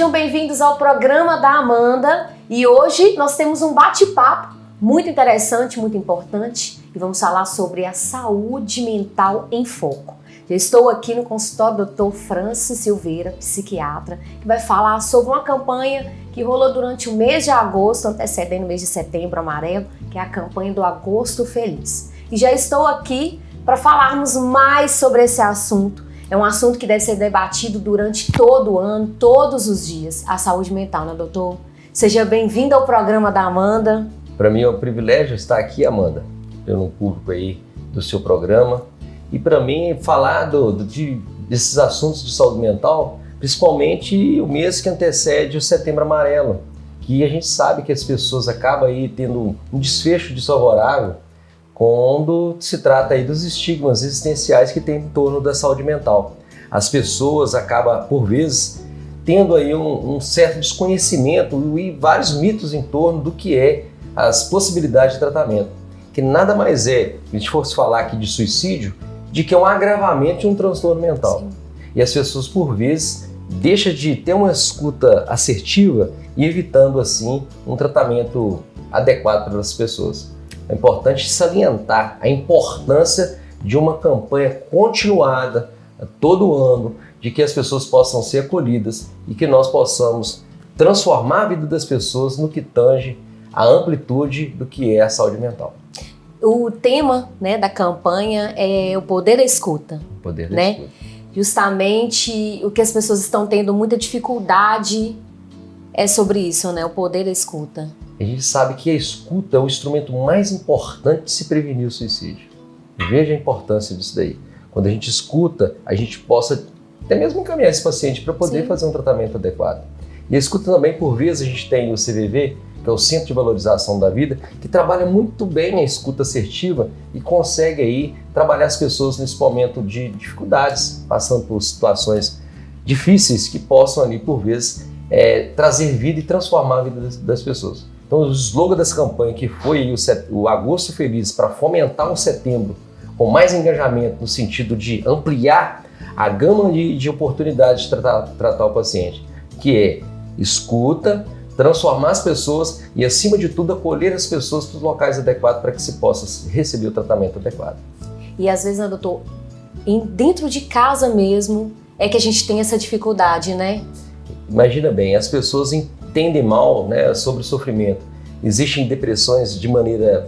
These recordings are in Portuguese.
sejam bem-vindos ao programa da Amanda e hoje nós temos um bate-papo muito interessante, muito importante e vamos falar sobre a saúde mental em foco. Eu estou aqui no consultório do Dr. Francis Silveira, psiquiatra, que vai falar sobre uma campanha que rolou durante o mês de agosto, antecedendo o mês de setembro amarelo, que é a campanha do Agosto Feliz. E já estou aqui para falarmos mais sobre esse assunto. É um assunto que deve ser debatido durante todo o ano, todos os dias, a saúde mental, né, doutor? Seja bem-vindo ao programa da Amanda. Para mim é um privilégio estar aqui, Amanda, pelo público aí do seu programa. E para mim falar desses assuntos de saúde mental, principalmente o mês que antecede o Setembro Amarelo, que a gente sabe que as pessoas acabam aí tendo um desfecho desfavorável quando se trata aí dos estigmas existenciais que tem em torno da saúde mental. As pessoas acabam, por vezes, tendo aí um certo desconhecimento e vários mitos em torno do que é as possibilidades de tratamento, que nada mais é, se a gente fosse falar aqui de suicídio, de que é um agravamento de um transtorno mental. Sim. E as pessoas, por vezes, deixam de ter uma escuta assertiva e evitando, assim, um tratamento adequado para as pessoas. É importante salientar a importância de uma campanha continuada todo ano, de que as pessoas possam ser acolhidas e que nós possamos transformar a vida das pessoas no que tange a amplitude do que é a saúde mental. O tema, né, da campanha é o poder da escuta. O poder da né? escuta. Justamente o que as pessoas estão tendo muita dificuldade é sobre isso, né? O poder da escuta. A gente sabe que a escuta é o instrumento mais importante de se prevenir o suicídio. Veja a importância disso daí. Quando a gente escuta, a gente possa até mesmo encaminhar esse paciente para poder fazer um tratamento adequado. E a escuta também, por vezes, a gente tem o CVV, que é o Centro de Valorização da Vida, que trabalha muito bem a escuta assertiva e consegue aí trabalhar as pessoas nesse momento de dificuldades, passando por situações difíceis que possam ali, por vezes, trazer vida e transformar a vida das pessoas. Então, o slogan dessa campanha, que foi o Agosto Feliz, para fomentar um setembro com mais engajamento no sentido de ampliar a gama de oportunidades de tratar o paciente, que é escuta, transformar as pessoas e, acima de tudo, acolher as pessoas para os locais adequados para que se possa receber o tratamento adequado. E às vezes, né, doutor, dentro de casa mesmo é que a gente tem essa dificuldade, né? Imagina bem, as pessoas entendem mal, né, sobre o sofrimento. Existem depressões de maneira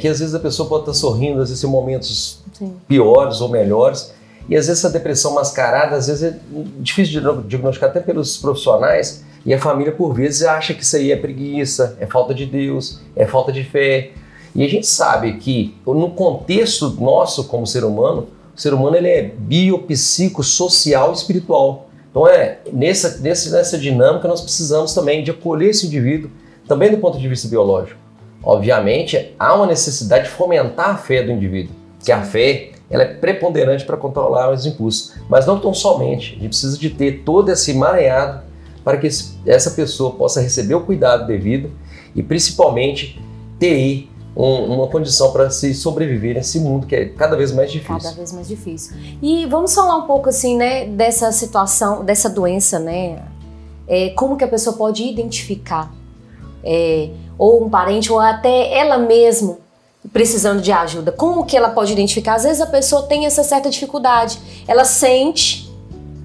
que às vezes a pessoa pode estar sorrindo, às vezes em momentos piores ou melhores, e às vezes essa depressão mascarada, às vezes é difícil de diagnosticar até pelos profissionais, e a família por vezes acha que isso aí é preguiça, é falta de Deus, é falta de fé. E a gente sabe que no contexto nosso como ser humano, o ser humano ele é biopsico, social e espiritual. Então nessa dinâmica nós precisamos também de acolher esse indivíduo, também do ponto de vista biológico. Obviamente há uma necessidade de fomentar a fé do indivíduo, que a fé ela é preponderante para controlar os impulsos, mas não tão somente, a gente precisa de ter todo esse emaranhado para que essa pessoa possa receber o cuidado devido e principalmente ter uma condição para se sobreviver nesse mundo que é cada vez mais difícil. Cada vez mais difícil. E vamos falar um pouco assim, né, dessa situação, dessa doença, né? Como que a pessoa pode identificar? Ou um parente, ou até ela mesma precisando de ajuda. Como que ela pode identificar? Às vezes a pessoa tem essa certa dificuldade. Ela sente,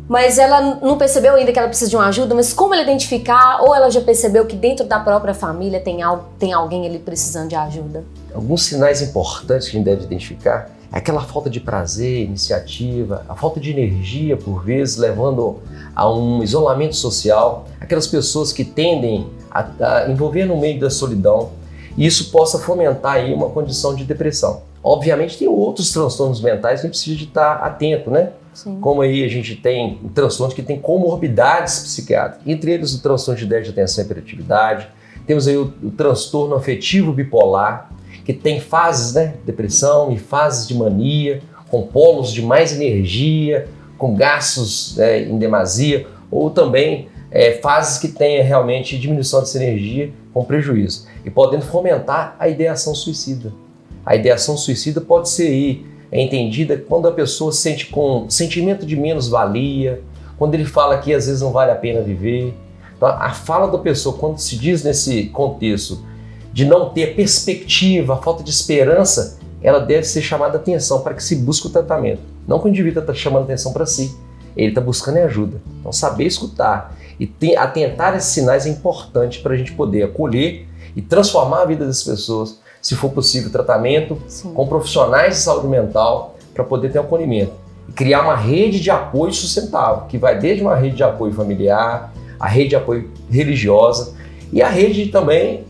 mas ela não percebeu ainda que ela precisa de uma ajuda, mas como ela identificar? Ou ela já percebeu que dentro da própria família tem alguém ali precisando de ajuda? Alguns sinais importantes que a gente deve identificar é aquela falta de prazer, iniciativa, a falta de energia, por vezes, levando a um isolamento social, aquelas pessoas que tendem a envolver no meio da solidão, e isso possa fomentar aí uma condição de depressão. Obviamente tem outros transtornos mentais que a gente precisa de estar atento, né? Sim. Como aí a gente tem transtornos que têm comorbidades psiquiátricas, entre eles o transtorno de déficit de atenção e hiperatividade, temos aí o transtorno afetivo bipolar, que tem fases, né, depressão e fases de mania, com polos de mais energia, com gastos em demasia, ou também fases que têm realmente diminuição dessa energia com prejuízo, e podendo fomentar a ideação suicida. A ideação suicida pode ser entendida quando a pessoa sente com sentimento de menos-valia, quando ele fala que às vezes não vale a pena viver, Então, a fala da pessoa, quando se diz nesse contexto de não ter perspectiva, a falta de esperança, ela deve ser chamada a atenção para que se busque o tratamento. Não que o indivíduo está chamando atenção para si, ele está buscando ajuda. Então, saber escutar e atentar a esses sinais é importante para a gente poder acolher e transformar a vida das pessoas, se for possível, tratamento com profissionais de saúde mental para poder ter um acolhimento. E criar uma rede de apoio sustentável, que vai desde uma rede de apoio familiar, a rede de apoio religiosa e a rede também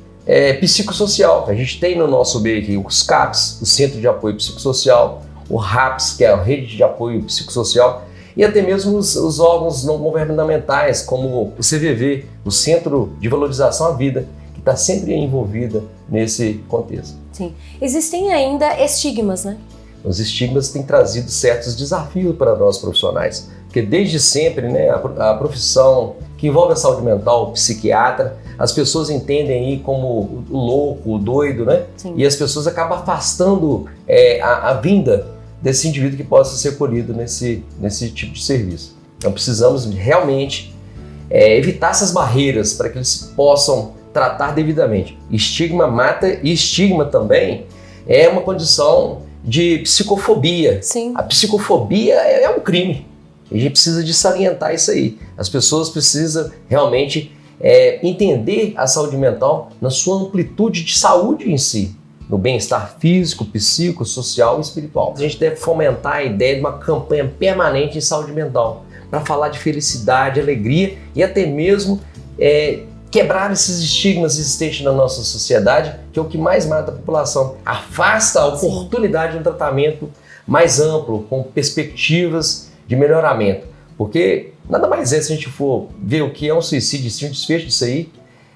psicossocial. A gente tem no nosso meio aqui os CAPs, o Centro de Apoio Psicossocial, o RAPS, que é a Rede de Apoio Psicossocial, e até mesmo os órgãos não governamentais, como o CVV, o Centro de Valorização à Vida, que está sempre envolvida nesse contexto. Sim. Existem ainda estigmas, né? Os estigmas têm trazido certos desafios para nós profissionais, porque desde sempre, né, a profissão que envolve a saúde mental, o psiquiatra, as pessoas entendem aí como o louco, o doido, né? Sim. E as pessoas acabam afastando a vinda desse indivíduo que possa ser acolhido nesse tipo de serviço. Então precisamos realmente evitar essas barreiras para que eles possam tratar devidamente. Estigma mata, e estigma também é uma condição de psicofobia. Sim. A psicofobia é um crime. A gente precisa de salientar isso aí. As pessoas precisam realmente entender a saúde mental na sua amplitude de saúde em si, no bem-estar físico, psíquico, social e espiritual. A gente deve fomentar a ideia de uma campanha permanente em saúde mental, para falar de felicidade, alegria e até mesmo quebrar esses estigmas existentes na nossa sociedade, que é o que mais mata a população. Afasta a oportunidade de um tratamento mais amplo, com perspectivas de melhoramento. Porque nada mais se a gente for ver o que é um suicídio, se um desfecho disso aí,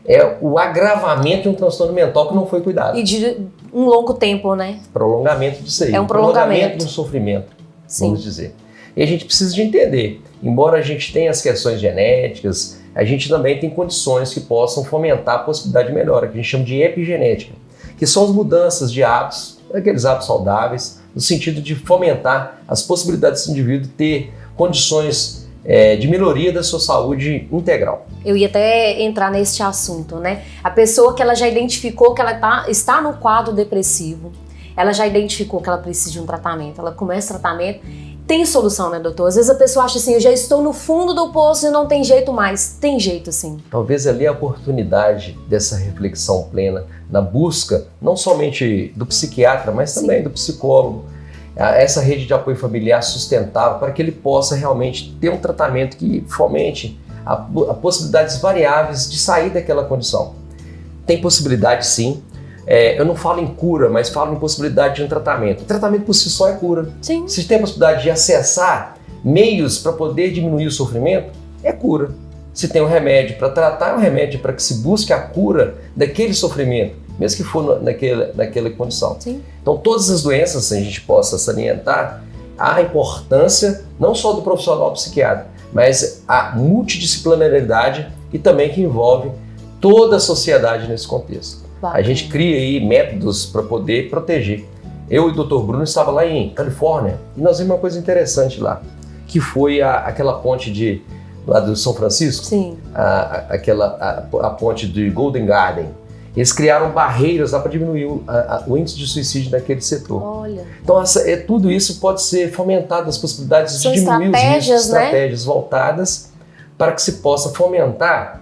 é o agravamento de um transtorno mental que não foi cuidado. E de um longo tempo, né? Prolongamento disso aí. É um prolongamento do sofrimento, vamos dizer. E a gente precisa de entender, embora a gente tenha as questões genéticas, a gente também tem condições que possam fomentar a possibilidade de melhora, que a gente chama de epigenética, que são as mudanças de hábitos, aqueles hábitos saudáveis, no sentido de fomentar as possibilidades desse indivíduo ter condições de melhoria da sua saúde integral. Eu ia até entrar neste assunto, né? A pessoa que ela já identificou que ela está no quadro depressivo, ela já identificou que ela precisa de um tratamento, ela começa o tratamento, tem solução, né, doutor? Às vezes a pessoa acha assim, eu já estou no fundo do poço e não tem jeito mais. Tem jeito, sim. Talvez ali a oportunidade dessa reflexão plena, na busca não somente do psiquiatra, mas também do psicólogo, essa rede de apoio familiar sustentável, para que ele possa realmente ter um tratamento que fomente a possibilidades variáveis de sair daquela condição. Tem possibilidade, sim. Eu não falo em cura, mas falo em possibilidade de um tratamento. O tratamento por si só é cura. Sim. Se tem a possibilidade de acessar meios para poder diminuir o sofrimento, é cura. Se tem um remédio para tratar, é um remédio para que se busque a cura daquele sofrimento, mesmo que for naquela condição. Sim. Então, todas as doenças, a gente possa salientar a importância não só do profissional psiquiatra, mas a multidisciplinaridade e também que envolve toda a sociedade nesse contexto. A gente cria aí métodos para poder proteger. Eu e o Dr. Bruno estava lá em Califórnia e nós vimos uma coisa interessante lá, que foi aquela ponte lá do São Francisco. Sim. A ponte de Golden Garden. Eles criaram barreiras lá para diminuir o índice de suicídio naquele setor. Olha. Então, tudo isso pode ser fomentado, as possibilidades de diminuir os riscos, estratégias voltadas para que se possa fomentar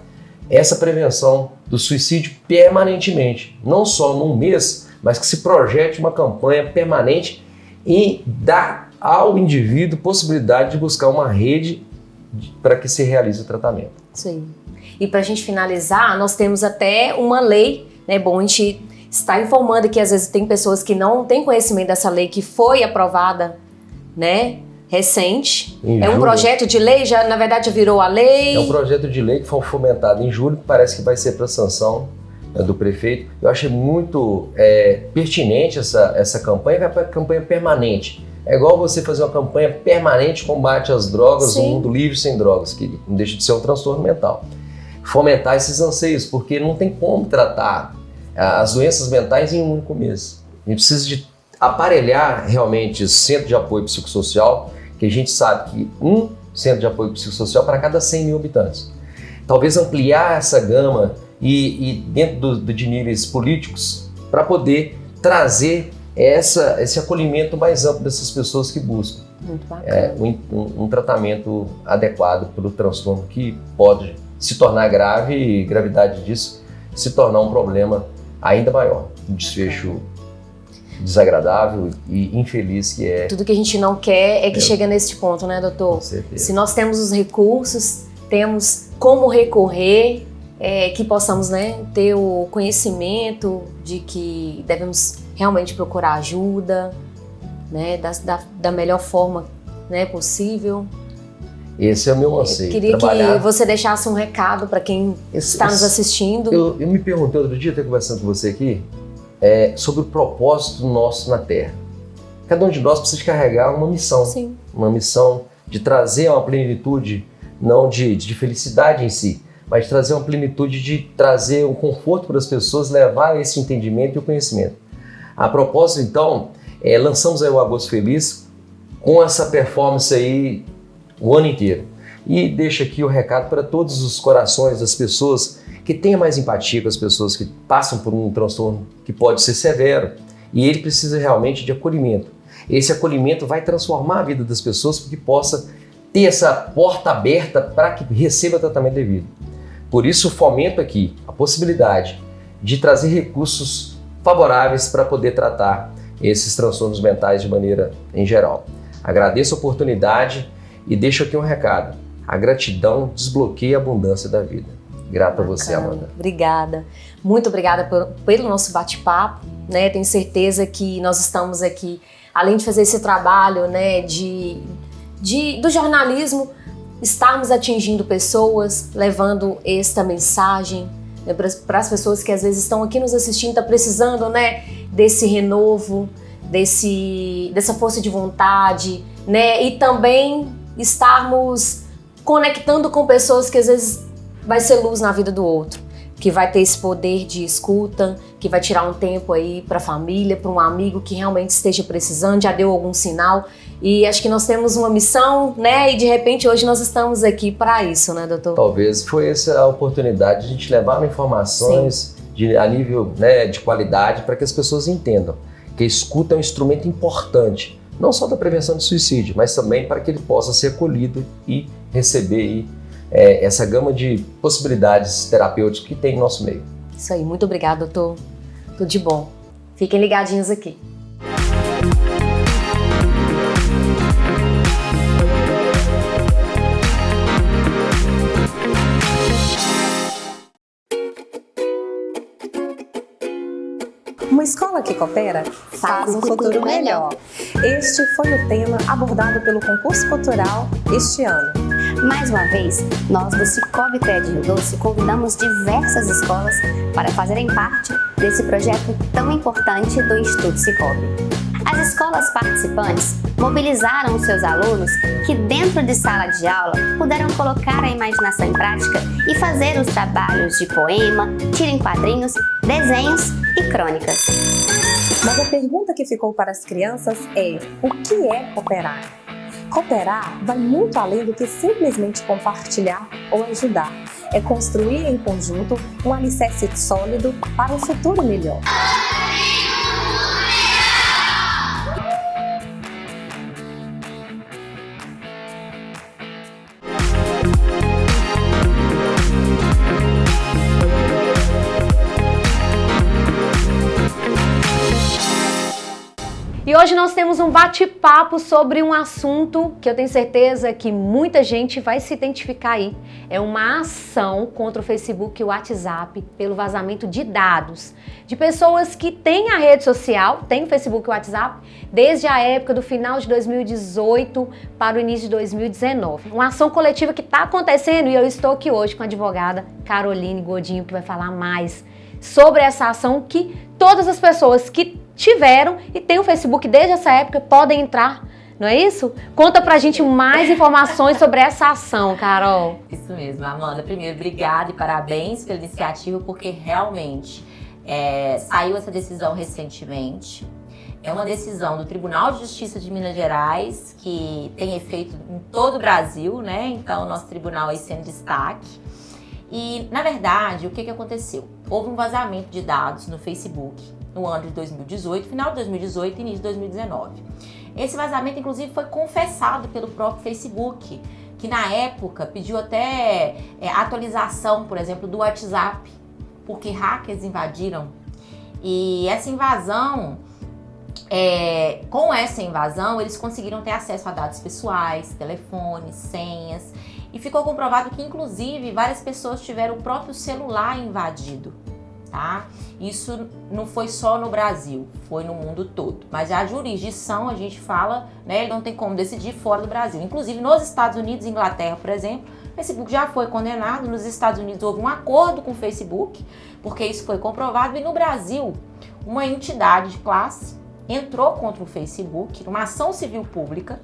essa prevenção do suicídio permanentemente, não só num mês, mas que se projete uma campanha permanente e dá ao indivíduo possibilidade de buscar uma rede para que se realize o tratamento. Sim. E para a gente finalizar, nós temos até uma lei, né? Bom, a gente está informando que às vezes tem pessoas que não têm conhecimento dessa lei que foi aprovada, né? Recente. É um projeto de lei, já na verdade já virou a lei. É um projeto de lei que foi fomentado em julho, que parece que vai ser para sanção do prefeito. Eu achei muito pertinente essa campanha, que é uma campanha permanente. É igual você fazer uma campanha permanente de combate às drogas, um mundo livre sem drogas, que não deixa de ser um transtorno mental. Fomentar esses anseios, porque não tem como tratar as doenças mentais em um único mês. A gente precisa de aparelhar realmente o centro de apoio psicossocial, que a gente sabe que um centro de apoio psicossocial para cada 100 mil habitantes. talvez ampliar essa gama e dentro de níveis políticos para poder trazer esse acolhimento mais amplo dessas pessoas que buscam um tratamento adequado para o transtorno que pode se tornar grave e gravidade disso se tornar um problema ainda maior, um desfecho desagradável e infeliz que é. Tudo que a gente não quer é que chega nesse ponto, né, doutor? Com certeza. Se nós temos os recursos, temos como recorrer, que possamos, né, ter o conhecimento de que devemos realmente procurar ajuda, né, da melhor forma, né, possível. Esse é o meu anseio. Eu queria que você deixasse um recado para quem está nos assistindo. Eu me perguntei outro dia, até conversando com você aqui, sobre o propósito nosso na Terra. Cada um de nós precisa carregar uma missão. Sim. Uma missão de trazer uma plenitude, não de felicidade em si, mas de trazer uma plenitude, de trazer um conforto para as pessoas, levar esse entendimento e o conhecimento. A propósito, então, lançamos aí o Agosto Feliz com essa performance aí o ano inteiro. E deixo aqui o recado para todos os corações das pessoas que tenham mais empatia com as pessoas que passam por um transtorno que pode ser severo e ele precisa realmente de acolhimento. Esse acolhimento vai transformar a vida das pessoas para que possa ter essa porta aberta para que receba tratamento devido. Por isso, fomento aqui a possibilidade de trazer recursos favoráveis para poder tratar esses transtornos mentais de maneira em geral. Agradeço a oportunidade e deixo aqui um recado. A gratidão desbloqueia a abundância da vida. Grato a você, Amanda. Obrigada. Muito obrigada pelo nosso bate-papo, né? Tenho certeza que nós estamos aqui, além de fazer esse trabalho, né, do jornalismo, estarmos atingindo pessoas, levando esta mensagem, né, para as pessoas que às vezes estão aqui nos assistindo, estão precisando, né, desse renovo, dessa força de vontade, né, e também estarmos conectando com pessoas que às vezes vai ser luz na vida do outro, que vai ter esse poder de escuta, que vai tirar um tempo aí para a família, para um amigo que realmente esteja precisando, já deu algum sinal. E acho que nós temos uma missão, né? E de repente hoje nós estamos aqui para isso, né, doutor? Talvez foi essa a oportunidade de a gente levar informações a nível, né, de qualidade para que as pessoas entendam que a escuta é um instrumento importante, não só da prevenção de suicídio, mas também para que ele possa ser acolhido e receber aí, essa gama de possibilidades terapêuticas que tem no nosso meio. Isso aí, muito obrigada, doutor. Tudo de bom. Fiquem ligadinhos aqui. Uma escola que coopera faz um futuro melhor. Este foi o tema abordado pelo concurso cultural este ano. Mais uma vez, nós do Cicobi Cred Rio Doce convidamos diversas escolas para fazerem parte desse projeto tão importante do Instituto Cicobi. As escolas participantes mobilizaram os seus alunos que dentro de sala de aula puderam colocar a imaginação em prática e fazer os trabalhos de poema, tira em quadrinhos, desenhos e crônicas. Mas a pergunta que ficou para as crianças é: o que é cooperar? Cooperar vai muito além do que simplesmente compartilhar ou ajudar. É construir em conjunto um alicerce sólido para um futuro melhor. E hoje nós temos um bate-papo sobre um assunto que eu tenho certeza que muita gente vai se identificar aí. É uma ação contra o Facebook e o WhatsApp pelo vazamento de dados de pessoas que têm a rede social, têm o Facebook e o WhatsApp, desde a época do final de 2018 para o início de 2019. Uma ação coletiva que está acontecendo e eu estou aqui hoje com a advogada Caroline Godinho, que vai falar mais sobre essa ação que todas as pessoas que tiveram e têm o Facebook desde essa época podem entrar, não é isso? Conta pra gente mais informações sobre essa ação, Carol. Isso mesmo, Amanda. Primeiro, obrigada e parabéns pela iniciativa, porque realmente saiu essa decisão recentemente. É uma decisão do Tribunal de Justiça de Minas Gerais, que tem efeito em todo o Brasil, né? Então, o nosso tribunal aí sendo destaque. E, na verdade, o que aconteceu? Houve um vazamento de dados no Facebook no ano de 2018, final de 2018 e início de 2019. Esse vazamento, inclusive, foi confessado pelo próprio Facebook, que na época pediu até atualização, por exemplo, do WhatsApp, porque hackers invadiram. E essa invasão, com essa invasão, eles conseguiram ter acesso a dados pessoais, telefones, senhas, e ficou comprovado que, inclusive, várias pessoas tiveram o próprio celular invadido, tá? Isso não foi só no Brasil, foi no mundo todo. Mas a jurisdição, a gente fala, né, ele não tem como decidir fora do Brasil. Inclusive, nos Estados Unidos e Inglaterra, por exemplo, o Facebook já foi condenado. Nos Estados Unidos houve um acordo com o Facebook, porque isso foi comprovado. E no Brasil, uma entidade de classe entrou contra o Facebook, numa ação civil pública,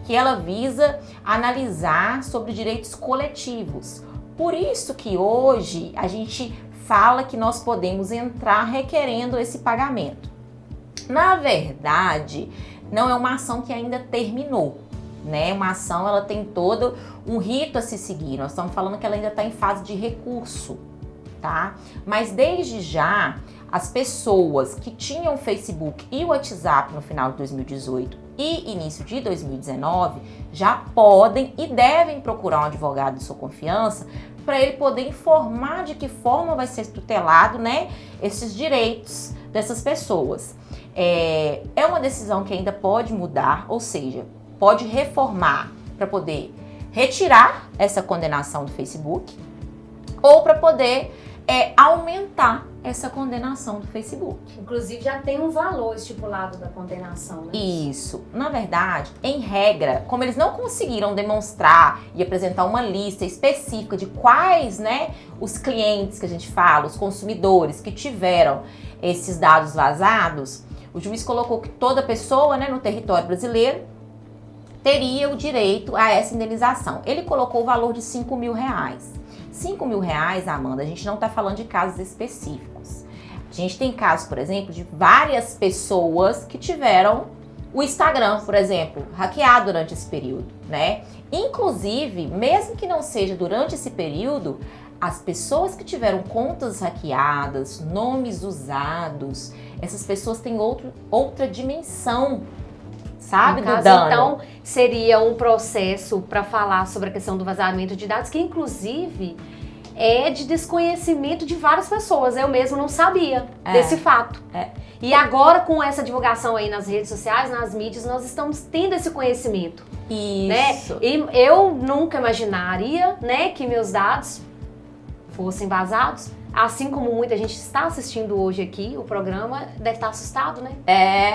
que ela visa analisar sobre direitos coletivos. Por isso que hoje a gente fala que nós podemos entrar requerendo esse pagamento. Na verdade, não é uma ação que ainda terminou, né? Uma ação, ela tem todo um rito a se seguir. Nós estamos falando que ela ainda está em fase de recurso, tá? Mas desde já, as pessoas que tinham Facebook e WhatsApp no final de 2018 e início de 2019 já podem e devem procurar um advogado de sua confiança para ele poder informar de que forma vai ser tutelado, né, esses direitos dessas pessoas. É uma decisão que ainda pode mudar, ou seja, pode reformar para poder retirar essa condenação do Facebook ou para poder aumentar essa condenação do Facebook. Inclusive já tem um valor estipulado da condenação, né? Isso. Na verdade, em regra, como eles não conseguiram demonstrar e apresentar uma lista específica de quais, né, os clientes que a gente fala, os consumidores que tiveram esses dados vazados, o juiz colocou que toda pessoa, né, no território brasileiro teria o direito a essa indenização. Ele colocou o valor de R$5 mil. R$5 mil, Amanda, a gente não está falando de casos específicos. A gente tem casos, por exemplo, de várias pessoas que tiveram o Instagram, por exemplo, hackeado durante esse período, né? Inclusive, mesmo que não seja durante esse período, as pessoas que tiveram contas hackeadas, nomes usados, essas pessoas têm outra dimensão, sabe, do dano. Então, seria um processo para falar sobre a questão do vazamento de dados, que inclusive é de desconhecimento de várias pessoas. Eu mesmo não sabia desse fato. E agora, com essa divulgação aí nas redes sociais, nas mídias, nós estamos tendo esse conhecimento. Isso. Né? E eu nunca imaginaria, né, que meus dados fossem vazados. Assim como muita gente está assistindo hoje aqui, o programa deve estar assustado, né?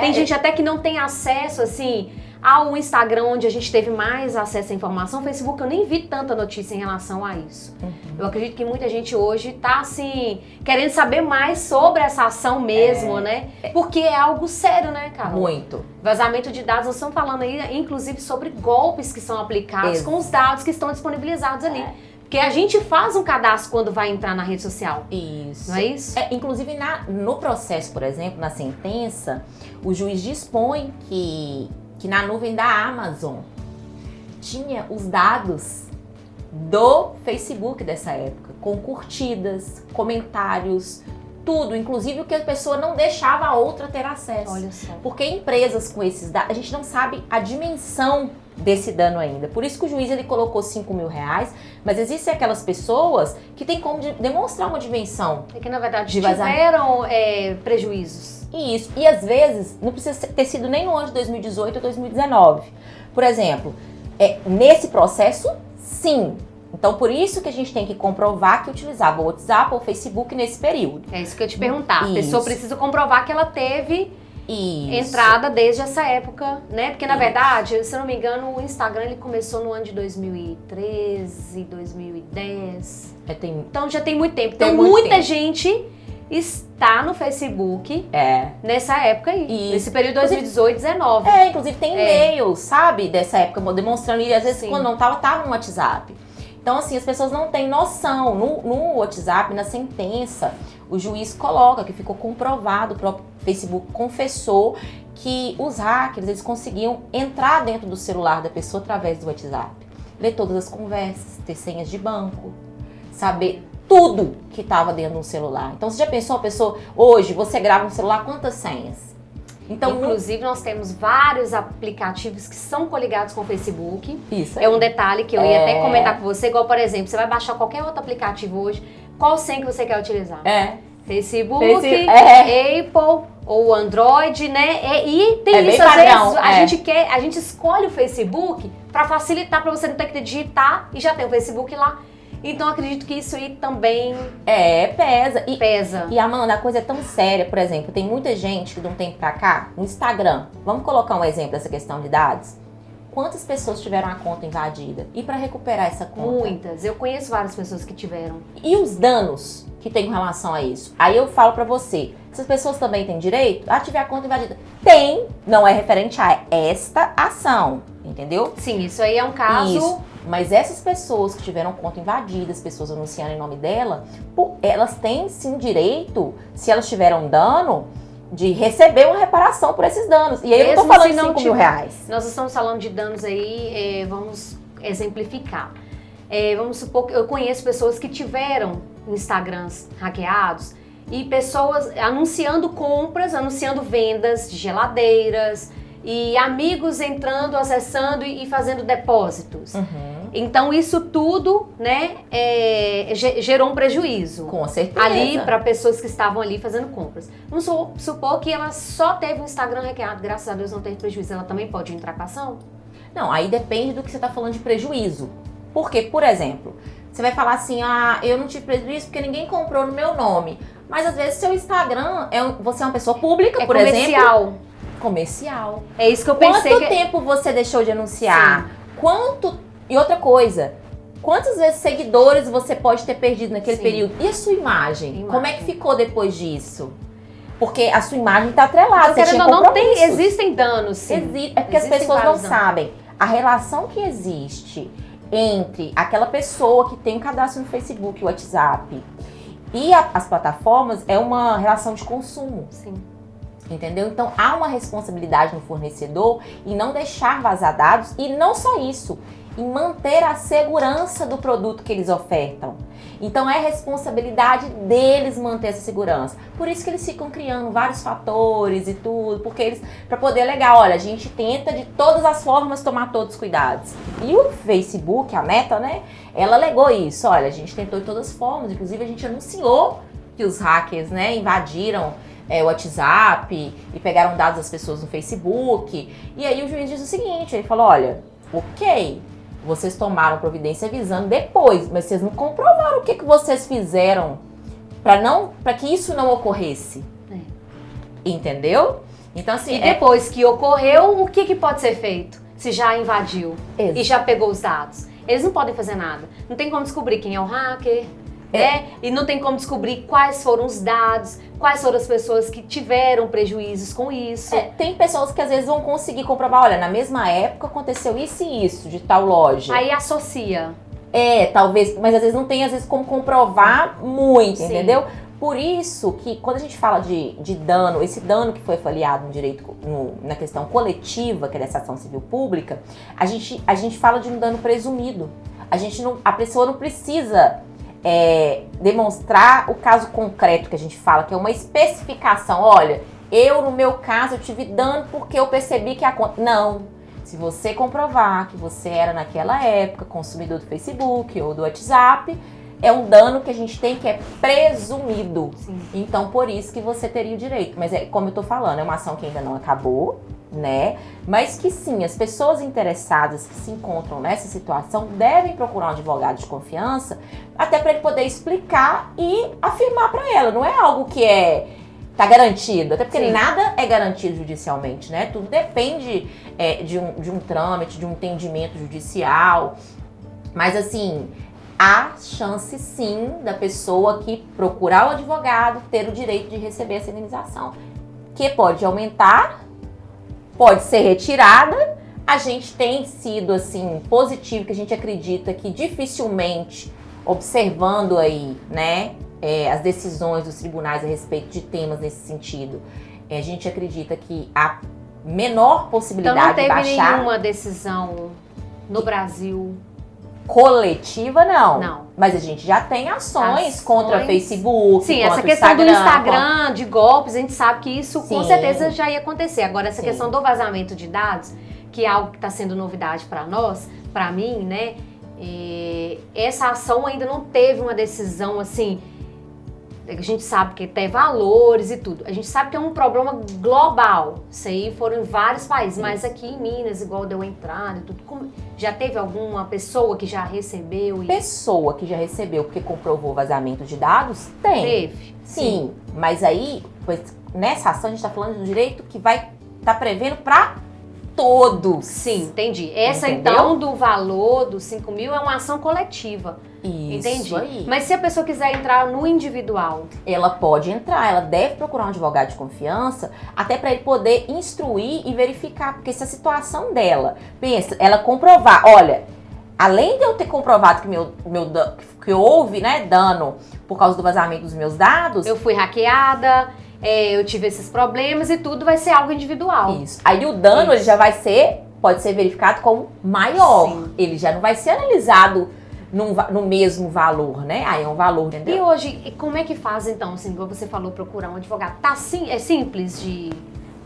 Tem gente até que não tem acesso, assim, ao Instagram, onde a gente teve mais acesso à informação. O Facebook, eu nem vi tanta notícia em relação a isso. Eu acredito que muita gente hoje está, assim, querendo saber mais sobre essa ação mesmo, né? Porque é algo sério, né, Carol? Muito. Vazamento de dados, nós estamos falando aí, inclusive, sobre golpes que são aplicados com os dados que estão disponibilizados ali. Porque a gente faz um cadastro quando vai entrar na rede social. Isso. Não é isso? Inclusive, no processo, por exemplo, na sentença, o juiz dispõe que na nuvem da Amazon tinha os dados do Facebook dessa época, com curtidas, comentários, tudo, inclusive o que a pessoa não deixava a outra ter acesso. Olha só. Porque empresas com esses dados, a gente não sabe a dimensão desse dano ainda. Por isso que o juiz ele colocou R$5 mil, mas existem aquelas pessoas que têm como demonstrar uma dimensão. É que na verdade de tiveram prejuízos. Isso. E às vezes não precisa ter sido nem no ano de 2018 ou 2019. Por exemplo, nesse processo, sim. Então, por isso que a gente tem que comprovar que utilizava o WhatsApp ou o Facebook nesse período. É isso que eu te perguntar. A pessoa precisa comprovar que ela teve entrada desde essa época, né? Porque, na verdade, se eu não me engano, o Instagram ele começou no ano de 2013, 2010. Então, já tem muito tempo. Então, muita gente está no Facebook nessa época aí. Nesse período 2018, 2019. Inclusive tem e-mails, sabe? Dessa época, demonstrando. E às vezes, quando não tava no WhatsApp. Então, assim, as pessoas não têm noção. No WhatsApp, na sentença, o juiz coloca que ficou comprovado, o próprio Facebook confessou que os hackers, eles conseguiam entrar dentro do celular da pessoa através do WhatsApp. Ler todas as conversas, ter senhas de banco, saber tudo que estava dentro de um celular. Então, você já pensou, a pessoa, hoje, você grava no celular quantas senhas? Então, inclusive, nós temos vários aplicativos que são coligados com o Facebook. Isso. É um detalhe que eu ia até comentar com você, igual, por exemplo, você vai baixar qualquer outro aplicativo hoje, qual senha que você quer utilizar? Facebook, Apple ou Android, né? E tem isso, às vezes, a gente escolhe o Facebook para facilitar, para você não ter que digitar e já tem o Facebook lá. Então, acredito que isso aí também pesa. E, Amanda, a coisa é tão séria, por exemplo, tem muita gente que de um tempo pra cá, no Instagram, vamos colocar um exemplo dessa questão de dados? Quantas pessoas tiveram a conta invadida? E para recuperar essa conta? Muitas. Eu conheço várias pessoas que tiveram. E os danos que tem com relação a isso? Aí eu falo pra você, essas pessoas também têm direito a tiver a conta invadida? Tem, não é referente a esta ação, entendeu? Sim, isso aí é um caso... Isso. Mas essas pessoas que tiveram conta invadida, as pessoas anunciando em nome dela, elas têm sim direito, se elas tiveram dano, de receber uma reparação por esses danos. E aí eu não tô falando de 5 mil reais. Nós estamos falando de danos aí, vamos exemplificar. Vamos supor que eu conheço pessoas que tiveram Instagrams hackeados e pessoas anunciando compras, anunciando vendas de geladeiras e amigos entrando, acessando e fazendo depósitos. Então isso tudo, né, gerou um prejuízo. Com certeza. Ali para pessoas que estavam ali fazendo compras. Vamos supor que ela só teve o Instagram hackeado, graças a Deus não teve prejuízo. Ela também pode entrar com a ação? Não, aí depende do que você está falando de prejuízo. Porque, por exemplo, você vai falar assim, eu não tive prejuízo porque ninguém comprou no meu nome. Mas às vezes seu Instagram, você é uma pessoa pública, por exemplo. Comercial. É isso que eu pensei. Quanto tempo você deixou de anunciar? Sim. E outra coisa, quantas vezes seguidores você pode ter perdido naquele período? E a sua imagem? Como é que ficou depois disso? Porque a sua imagem está atrelada, você tinha compromissos. Existem danos, sim. É porque as pessoas não sabem. A relação que existe entre aquela pessoa que tem um cadastro no Facebook, o WhatsApp, e as plataformas é uma relação de consumo. Sim. Entendeu? Então há uma responsabilidade no fornecedor em não deixar vazar dados e não só isso, em manter a segurança do produto que eles ofertam. Então é responsabilidade deles manter essa segurança. Por isso que eles ficam criando vários fatores e tudo, porque eles, para poder alegar, olha, a gente tenta de todas as formas tomar todos os cuidados. E o Facebook, a Meta, né, ela alegou isso, olha, a gente tentou de todas as formas, inclusive a gente anunciou que os hackers, né, invadiram o WhatsApp e pegaram dados das pessoas no Facebook. E aí o juiz diz o seguinte, ele falou, olha, ok, vocês tomaram providência avisando depois, mas vocês não comprovaram o que vocês fizeram para que isso não ocorresse. Entendeu? Então assim, e depois que ocorreu, o que pode ser feito? Se já invadiu e já pegou os dados. Eles não podem fazer nada. Não tem como descobrir quem é o hacker, né? E não tem como descobrir quais foram os dados, quais foram as pessoas que tiveram prejuízos com isso. Tem pessoas que às vezes vão conseguir comprovar, olha, na mesma época aconteceu isso e isso de tal loja. Aí associa. Talvez, mas às vezes não tem como comprovar muito, Sim. Entendeu? Por isso que quando a gente fala de dano, esse dano que foi avaliado no direito, na questão coletiva, que é dessa ação civil pública, a gente fala de um dano presumido. A pessoa não precisa demonstrar o caso concreto que a gente fala, que é uma especificação. Olha, no meu caso, eu tive dano porque eu percebi que a conta... Não. Se você comprovar que você era naquela época consumidor do Facebook ou do WhatsApp, é um dano que a gente tem que é presumido. Sim. Então, por isso que você teria o direito. Mas, como eu tô falando, é uma ação que ainda não acabou, né? Mas que sim, as pessoas interessadas que se encontram nessa situação devem procurar um advogado de confiança, até para ele poder explicar e afirmar para ela. Não é algo que tá garantido, até porque Sim. nada é garantido judicialmente, né? Tudo depende de um trâmite, de um entendimento judicial. Mas assim, há chance sim da pessoa que procurar o advogado ter o direito de receber essa indenização, que pode aumentar, pode ser retirada. A gente tem sido assim positivo, que a gente acredita que dificilmente, observando aí, né, as decisões dos tribunais a respeito de temas nesse sentido, a gente acredita que a menor possibilidade então não teve de baixar. nenhuma decisão no Brasil coletiva, não. Não. Mas a gente já tem ações Ações. contra Facebook, Sim, contra essa questão do contra- Instagram, de golpes, a gente sabe que isso com Sim. certeza já ia acontecer. Agora, essa Sim. questão do vazamento de dados, que é algo que está sendo novidade para nós, para mim, né? Essa ação ainda não teve uma decisão assim. A gente sabe que tem valores e tudo. A gente sabe que é um problema global. Isso aí foram em vários países, mas aqui em Minas, igual deu entrada e tudo. Já teve alguma pessoa que já recebeu? Pessoa que já recebeu porque comprovou vazamento de dados? Tem. Teve? Sim, mas aí, pois, nessa ação a gente está falando do direito que vai estar prevendo para todos. Sim, entendi. Essa Entendeu? então do valor dos 5 mil é uma ação coletiva. Isso Entendi. aí. Mas se a pessoa quiser entrar no individual, Ela pode entrar, ela deve procurar um advogado de confiança, até para ele poder instruir e verificar, porque se a situação dela, pensa, ela comprovar, olha, além de eu ter comprovado que houve, né, dano por causa do vazamento dos meus dados, eu fui hackeada, eu tive esses problemas e tudo vai ser algo individual. isso. Aí o dano ele já pode ser verificado como maior. Sim. Ele já não vai ser analisado no mesmo valor, né? Aí é um valor, E entendeu? hoje, como é que faz então, assim, como você falou, procurar um advogado? É simples de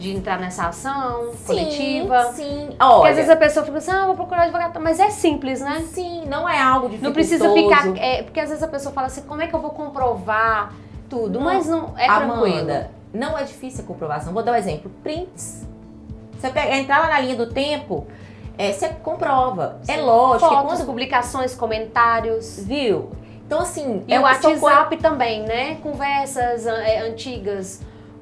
entrar nessa ação coletiva? Sim, Porque olha. às vezes a pessoa fica assim, vou procurar um advogado, mas é simples, né? Sim, não é algo dificultoso. Não precisa ficar, porque às vezes a pessoa fala assim, como é que eu vou comprovar tudo? Não, Mas não é tranquilo. Amanda, não é difícil a comprovação. Vou dar um exemplo. Prints. Você entrar lá na linha do tempo, você comprova. É lógico. Fotos, Que publicações, comentários. viu? Então, assim... E o são WhatsApp também, né? Conversas antigas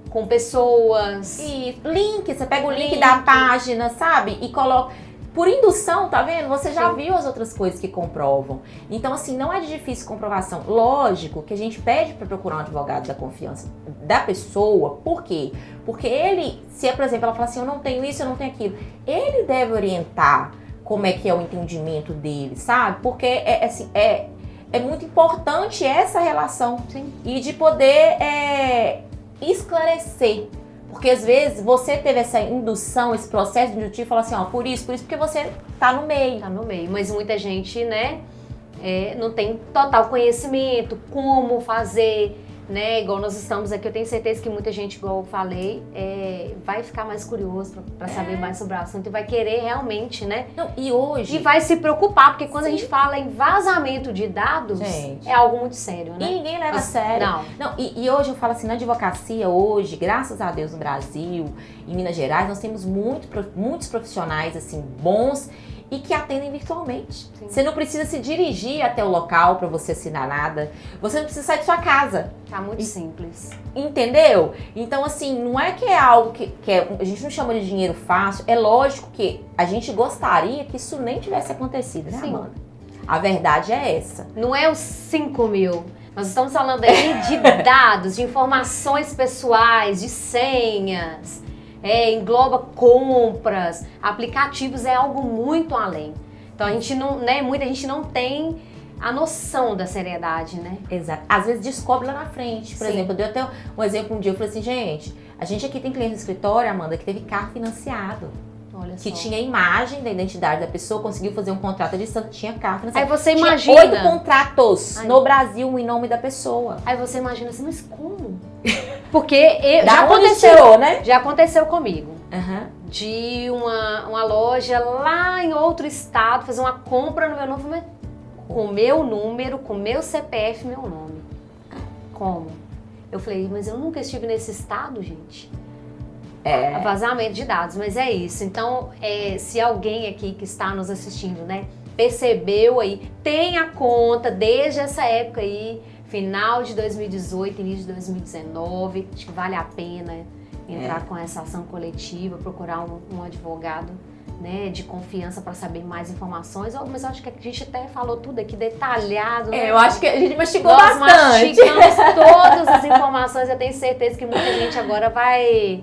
com pessoas. E link, você pega o link Link. da página, sabe? E coloca... Por indução, tá vendo? Você já Sim. viu as outras coisas que comprovam. Então, assim, não é de difícil comprovação. Lógico que a gente pede para procurar um advogado da confiança da pessoa. Por quê? Porque ele, se, por exemplo, ela fala assim, eu não tenho isso, eu não tenho aquilo. Ele deve orientar como é que é o entendimento dele, sabe? Porque, é muito importante essa relação. Sim. E de poder esclarecer. Porque às vezes você teve essa indução, esse processo indutivo, e fala assim, ó, por isso, porque você tá no meio. Tá no meio. Mas muita gente, né, não tem total conhecimento, como fazer, né? Igual nós estamos aqui, eu tenho certeza que muita gente, igual eu falei, vai ficar mais curioso para saber mais sobre o assunto e vai querer realmente, né? Não, e hoje... E vai se preocupar, porque quando a Sim. gente fala em vazamento de dados, Gente. é algo muito sério, E né? ninguém leva a sério. Não. E hoje eu falo assim, na advocacia hoje, graças a Deus no Brasil, em Minas Gerais, nós temos muitos profissionais assim bons e que atendem virtualmente. Sim. Você não precisa se dirigir até o local para você assinar nada. Você não precisa sair de sua casa. Tá muito simples. Entendeu? Então, assim, não é que é algo que a gente não chama de dinheiro fácil. É lógico que a gente gostaria que isso nem tivesse acontecido, né, Sim. Amanda? A verdade é essa. Não é os 5 mil. Nós estamos falando aí de dados, de informações pessoais, de senhas, engloba compras, aplicativos, é algo muito além. Então a gente não, né, muita gente não tem a noção da seriedade, né? Exato. Às vezes descobre lá na frente. Por Sim. exemplo, eu dei até um exemplo um dia, eu falei assim, gente, a gente aqui tem cliente no escritório, Amanda, que teve carro financiado. Olha Que só. tinha a imagem da identidade da pessoa, conseguiu fazer um contrato à distância, tinha carro financiado. Aí você Tinha imagina. 8 contratos Ai. no Brasil em nome da pessoa. Aí você imagina assim, mas como? Porque já Da onde aconteceu, tirou, né? já aconteceu comigo. Aham. De uma loja lá em outro estado fazer uma compra no meu nome, com meu número, com meu CPF, meu nome. Como? Eu falei, mas eu nunca estive nesse estado, gente. Vazamento de dados, mas é isso. Então, se alguém aqui que está nos assistindo, né, percebeu aí, tem a conta desde essa época aí, final de 2018, início de 2019, acho que vale a pena entrar com essa ação coletiva, procurar um advogado, né, de confiança para saber mais informações. Mas eu acho que a gente até falou tudo aqui detalhado, né? Eu acho que a gente mastigou Nós bastante. mastigamos todas as informações. Eu tenho certeza que muita gente agora vai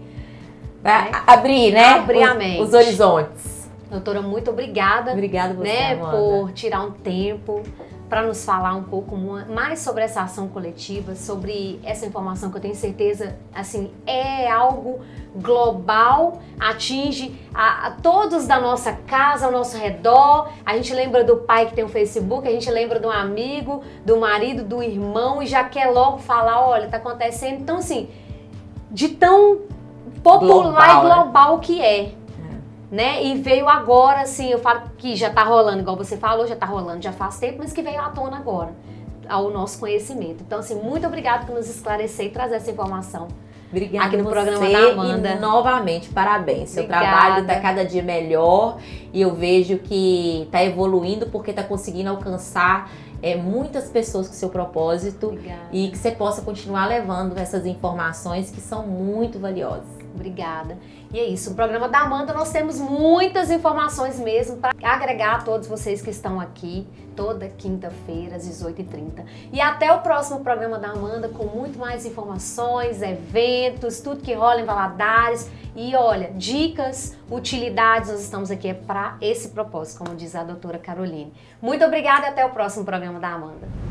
Abrir, né? Abrir a mente. Os horizontes. Doutora, muito obrigada, Obrigada você, né, Amanda. por tirar um tempo para nos falar um pouco mais sobre essa ação coletiva, sobre essa informação que eu tenho certeza, assim, é algo global, atinge a todos da nossa casa, ao nosso redor. A gente lembra do pai que tem um Facebook, a gente lembra do amigo, do marido, do irmão e já quer logo falar, olha, tá acontecendo. Então, assim, de tão popular e global que é. Né? E veio agora, assim, eu falo que já tá rolando, igual você falou, já tá rolando já faz tempo, mas que veio à tona agora, ao nosso conhecimento. Então, assim, muito obrigada por nos esclarecer e trazer essa informação. Obrigada aqui no programa você, da Amanda. E novamente, parabéns. Seu Obrigada. trabalho está cada dia melhor e eu vejo que está evoluindo porque está conseguindo alcançar muitas pessoas com seu propósito. Obrigada. E que você possa continuar levando essas informações que são muito valiosas. Obrigada. E é isso, no programa da Amanda nós temos muitas informações mesmo para agregar a todos vocês que estão aqui toda quinta-feira às 18h30. E até o próximo programa da Amanda com muito mais informações, eventos, tudo que rola em Valadares. E olha, dicas, utilidades, nós estamos aqui para esse propósito, como diz a doutora Caroline. Muito obrigada e até o próximo programa da Amanda.